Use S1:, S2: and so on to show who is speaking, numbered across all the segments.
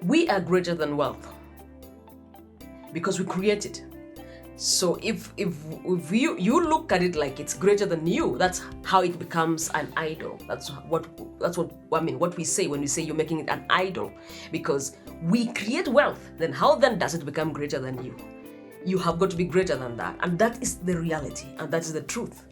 S1: We are greater than wealth because we create it. So if you look at it like it's greater than you, that's how it becomes an idol. That's what what we say when we say you're making it an idol, because we create wealth. Then how then does it become greater than you? You have got to be greater than that, and that is the reality, and that is the truth.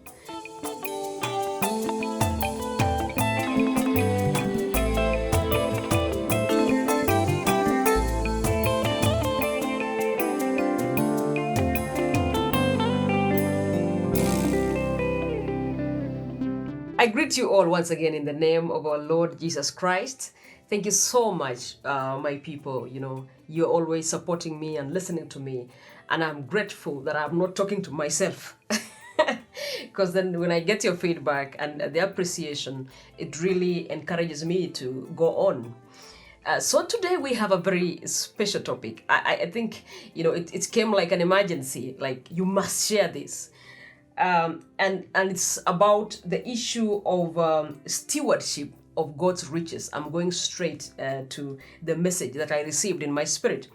S1: I greet you all once again in the name of our Lord Jesus Christ. Thank you so much, my people. You're always supporting me and listening to me. And I'm grateful that I'm not talking to myself. Because then when I get your feedback and the appreciation, it really encourages me to go on. So today we have a very special topic. I think, it came like an emergency, like you must share this. And it's about the issue of stewardship of God's riches. I'm going straight to the message that I received in my spirit.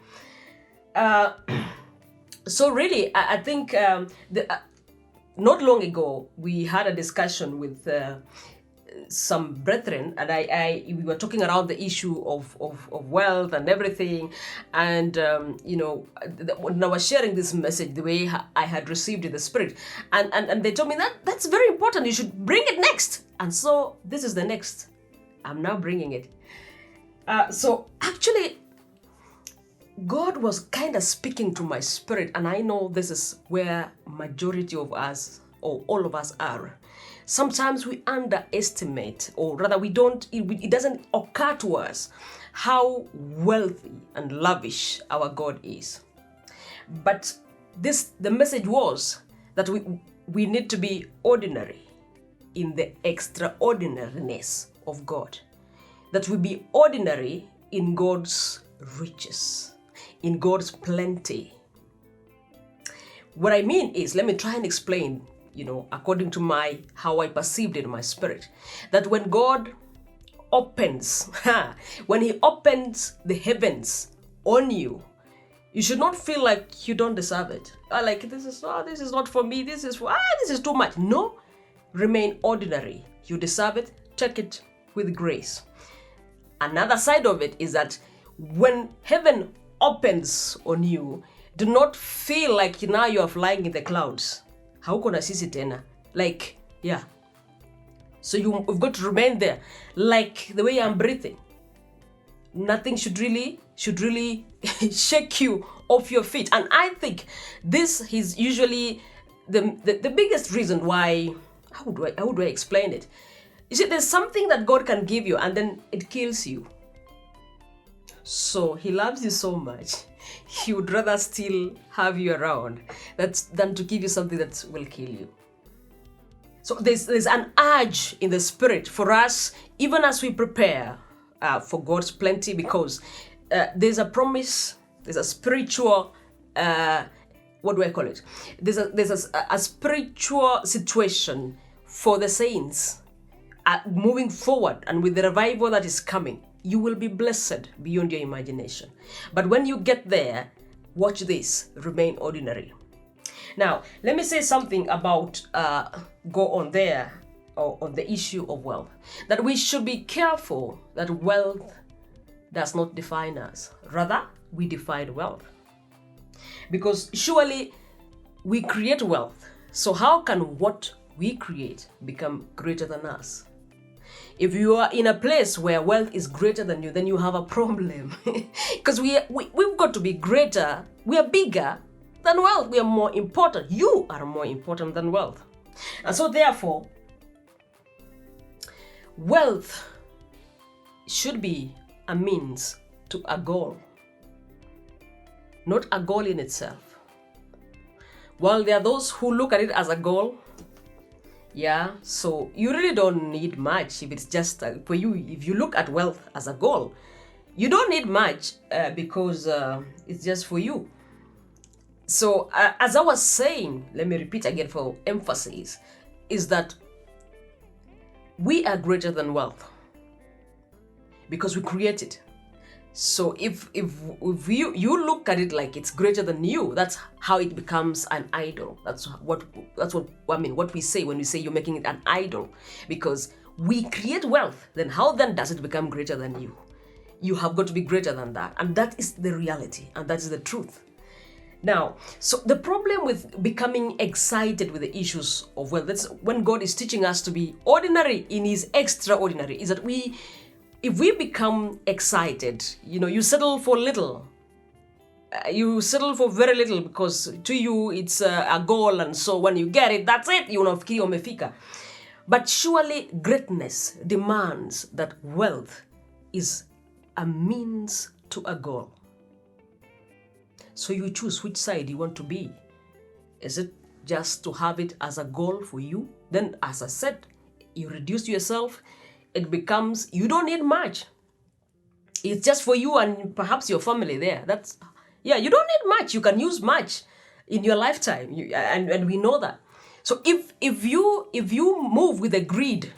S1: So really, I think not long ago, we had a discussion with some brethren, and we were talking around the issue of wealth and everything, and when I was sharing this message the way I had received in the spirit, and they told me that's very important, you should bring it next. And so this is the next. I'm now bringing it. So actually, God was kind of speaking to my spirit, and I know this is where majority of us, or all of us, are. Sometimes we underestimate, or rather it doesn't occur to us how wealthy and lavish our God is. But the message was that we need to be ordinary in the extraordinariness of God. That we be ordinary in God's riches, in God's plenty. What I mean is, let me try and explain, according to how I perceived it in my spirit, that when God opens, when He opens the heavens on you, you should not feel like you don't deserve it. Like this is not for me. This is too much. No, remain ordinary. You deserve it. Take it with grace. Another side of it is that when heaven opens on you, do not feel like now you are flying in the clouds. Hauko na sisi tena. Like, yeah. So you've got to remain there. Like the way I'm breathing. Nothing should really shake you off your feet. And I think this is usually the biggest reason why, how do I explain it? You see, there's something that God can give you and then it kills you. So He loves you so much, He would rather still have you around than to give you something that will kill you. So there's an urge in the spirit for us, even as we prepare for God's plenty, because there's a promise, there's a spiritual, what do I call it? There's a spiritual situation for the saints moving forward, and with the revival that is coming. You will be blessed beyond your imagination. But when you get there, watch this, remain ordinary. Now, let me say something about, go on there, or on the issue of wealth. That we should be careful that wealth does not define us. Rather, we define wealth. Because surely we create wealth. So how can what we create become greater than us? If you are in a place where wealth is greater than you, then you have a problem. Because we've got to be greater. We are bigger than wealth. We are more important. You are more important than wealth. And so therefore, wealth should be a means to a goal, not a goal in itself. While there are those who look at it as a goal, yeah, so you really don't need much if it's just for you. If you look at wealth as a goal, you don't need much because it's just for you. So as I was saying, let me repeat again for emphasis, is that we are greater than wealth because we create it. So if you look at it like it's greater than you, that's how it becomes an idol. That's what I mean, what we say when we say you're making it an idol. Because we create wealth, then how then does it become greater than you? You have got to be greater than that. And that is the reality, and that is the truth. Now, so the problem with becoming excited with the issues of wealth, that's when God is teaching us to be ordinary in His extraordinary, is that if we become excited, you settle for little. You settle for very little because to you it's a goal, and so when you get it, that's it. Unafikiri umefika. But surely greatness demands that wealth is a means to a goal. So you choose which side you want to be. Is it just to have it as a goal for you? Then, as I said, you reduce yourself. It becomes, you don't need much. It's just for you and perhaps your family there. You don't need much. You can use much in your lifetime. And we know that. So if you move with the greed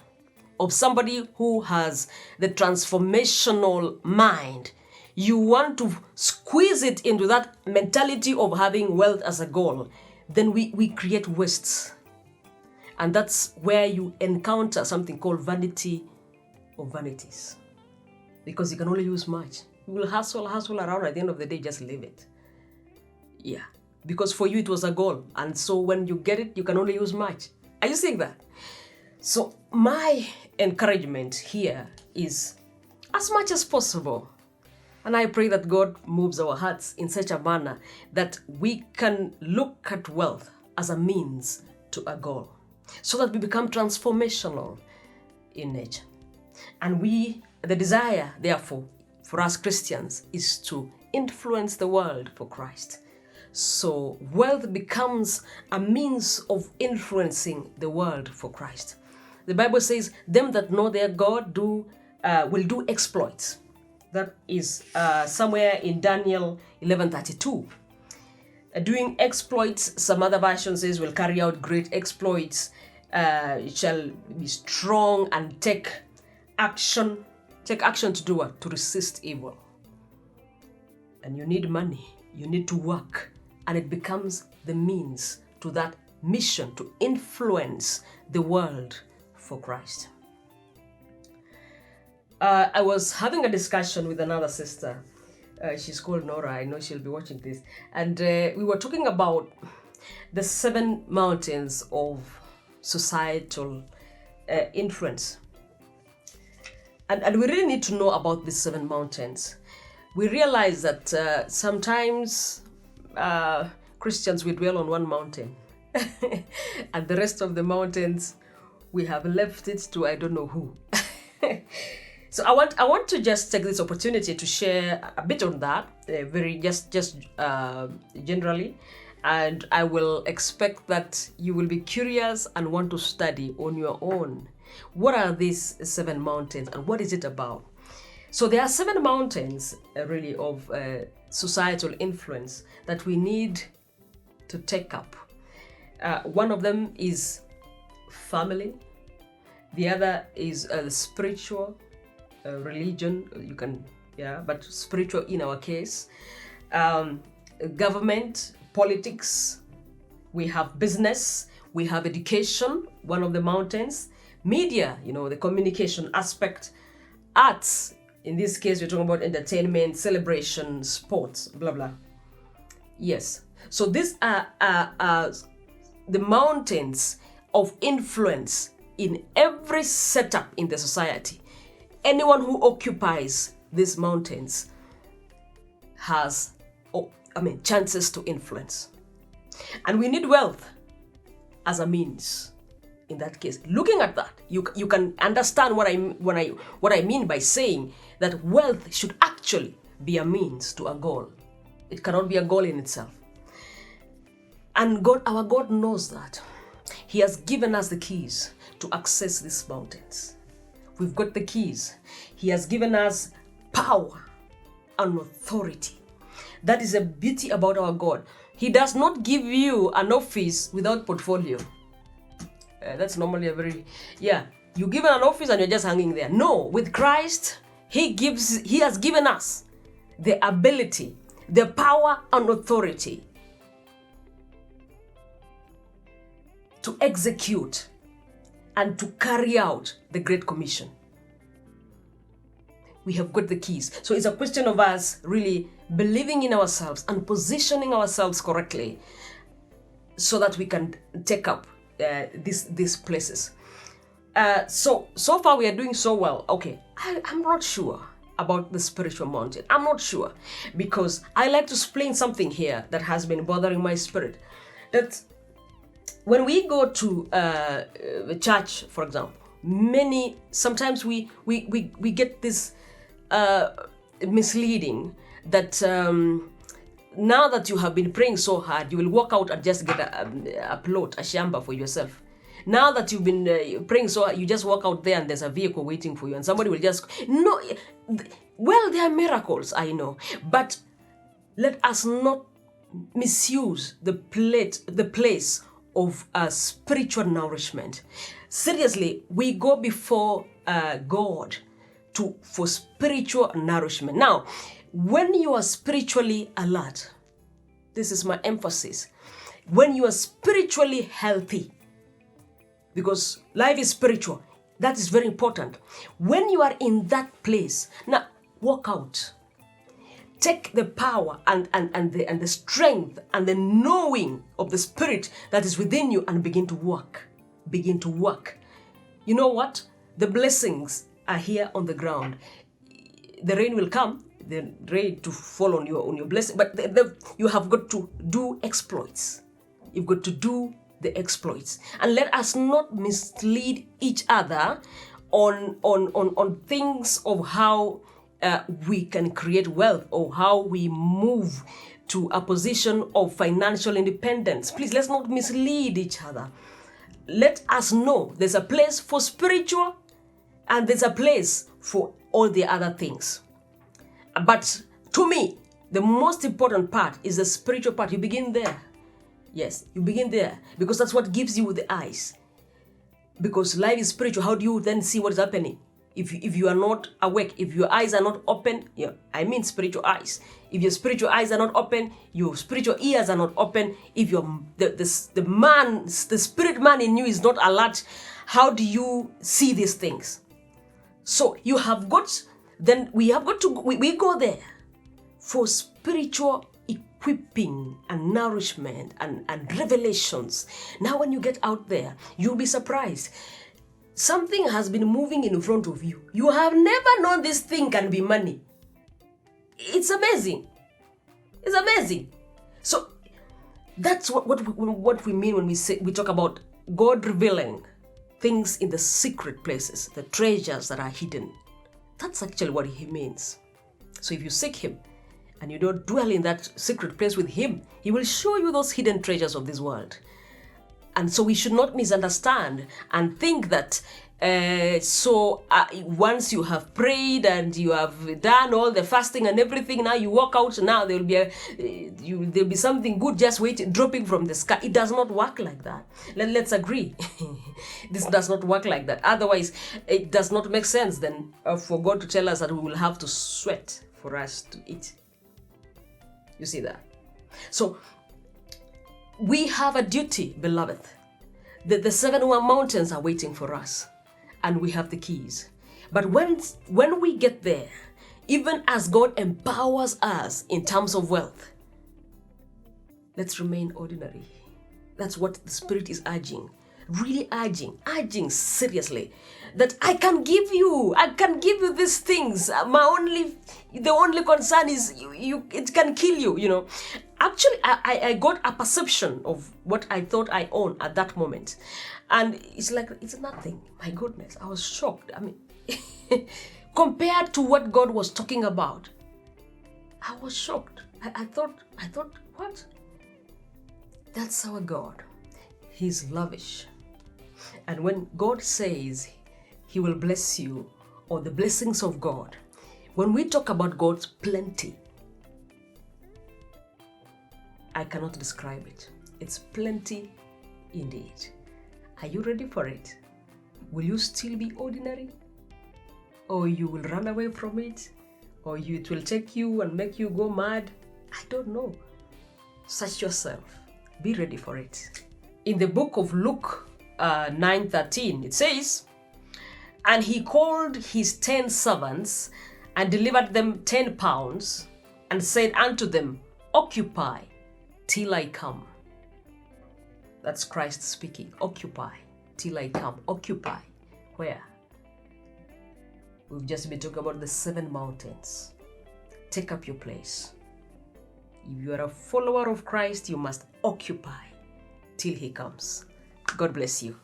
S1: of somebody who has the transformational mind, you want to squeeze it into that mentality of having wealth as a goal, then we create wastes. And that's where you encounter something called vanity of vanities. Because you can only use much. You will hustle around, at the end of the day, just leave it. Yeah. Because for you it was a goal. And so when you get it, you can only use much. Are you seeing that? So my encouragement here is as much as possible. And I pray that God moves our hearts in such a manner that we can look at wealth as a means to a goal, so that we become transformational in nature. And the desire, therefore, for us Christians is to influence the world for Christ. So wealth becomes a means of influencing the world for Christ. The Bible says, them that know their God will do exploits. That is somewhere in Daniel 11:32. Doing exploits, some other version says, will carry out great exploits, shall be strong and take action. Take action to do what? To resist evil. And you need money. You need to work. And it becomes the means to that mission to influence the world for Christ. I was having a discussion with another sister. She's called Nora. I know she'll be watching this. And we were talking about the 7 mountains of societal influence. And we really need to know about these 7 mountains. We realize that sometimes Christians, we dwell on one mountain. And the rest of the mountains, we have left it to I don't know who. So I want to just take this opportunity to share a bit on that, very generally, and I will expect that you will be curious and want to study on your own. What are these 7 mountains and what is it about? So there are 7 mountains really of societal influence that we need to take up. One of them is family. The other is spiritual. Religion, but spiritual in our case. Government, politics, we have business, we have education, one of the mountains, media, the communication aspect, arts, in this case we're talking about entertainment, celebration, sports, blah, blah. Yes, so these are the mountains of influence in every setup in the society. Anyone who occupies these mountains has, chances to influence. And we need wealth as a means. In that case, looking at that, you can understand what I mean by saying that wealth should actually be a means to a goal. It cannot be a goal in itself. And our God knows that. He has given us the keys to access these mountains. We've got the keys. He has given us power and authority. That is a beauty about our God. He does not give you an office without portfolio. That's normally you given an office and you're just hanging there. No, with Christ, He has given us the ability, the power and authority to execute and to carry out the Great Commission. We have got the keys. So it's a question of us really believing in ourselves and positioning ourselves correctly so that we can take up these places. So far we are doing so well. Okay, I'm not sure about the spiritual mountain. I'm not sure, because I like to explain something here that has been bothering my spirit. That when we go to the church, for example, sometimes we get this misleading that now that you have been praying so hard, you will walk out and just get a plot, a shamba for yourself. Now that you've been praying so hard, you just walk out there and there's a vehicle waiting for you and somebody will just... No, well, there are miracles, I know, but let us not misuse the place of spiritual nourishment. Seriously, we go before God for spiritual nourishment. Now, when you are spiritually alert, this is my emphasis, when you are spiritually healthy, because life is spiritual, that is very important. When you are in that place, now walk out. Take the power and the strength and the knowing of the Spirit that is within you and begin to work. Begin to work. You know what? The blessings are here on the ground. The rain will come, the rain to fall on your blessing, but you have got to do exploits. You've got to do the exploits. And let us not mislead each other on things of how we can create wealth or how we move to a position of financial independence. Please, let's not mislead each other. Let us know there's a place for spiritual and there's a place for all the other things. But to me, the most important part is the spiritual part. You begin there. Yes, you begin there because that's what gives you the eyes. Because life is spiritual. How do you then see what is happening? If you are not awake, if your eyes are not open, I mean spiritual eyes. If your spiritual eyes are not open, your spiritual ears are not open. If the spirit man in you is not alert, how do you see these things? So we go there for spiritual equipping and nourishment and revelations. Now when you get out there, you'll be surprised. Something has been moving in front of you. You have never known this thing can be money. It's amazing. It's amazing. So that's what we mean when we talk about God revealing things in the secret places, the treasures that are hidden. That's actually what he means. So if you seek him and you don't dwell in that secret place with him, he will show you those hidden treasures of this world. And so we should not misunderstand and think that once you have prayed and you have done all the fasting and everything, now you walk out, now there'll be something good just waiting, dropping from the sky. It does not work like that. Let's agree. This does not work like that. Otherwise, it does not make sense then for God to tell us that we will have to sweat for us to eat. You see that? So we have a duty, beloved. The 7 mountains are waiting for us, and we have the keys. But when we get there, even as God empowers us in terms of wealth, let's remain ordinary. That's what the Spirit is urging, really urging seriously, that I can give you these things. The only concern is it can kill you, Actually, I got a perception of what I thought I owned at that moment. And it's like, it's nothing. My goodness, I was shocked. I mean, compared to what God was talking about, I was shocked. I thought, what? That's our God. He's lavish. And when God says he will bless you, or the blessings of God, when we talk about God's plenty, I cannot describe it. It's plenty indeed. Are you ready for it? Will you still be ordinary? Or you will run away from it? or it will take you and make you go mad. I don't know. Search yourself. Be ready for it. In the book of Luke 9:13, it says, "And he called his 10 servants and delivered them 10 pounds and said unto them, Occupy till I come." That's Christ speaking. Occupy till I come. Occupy. Where? We've just been talking about the 7 mountains. Take up your place. If you are a follower of Christ, you must occupy till he comes. God bless you.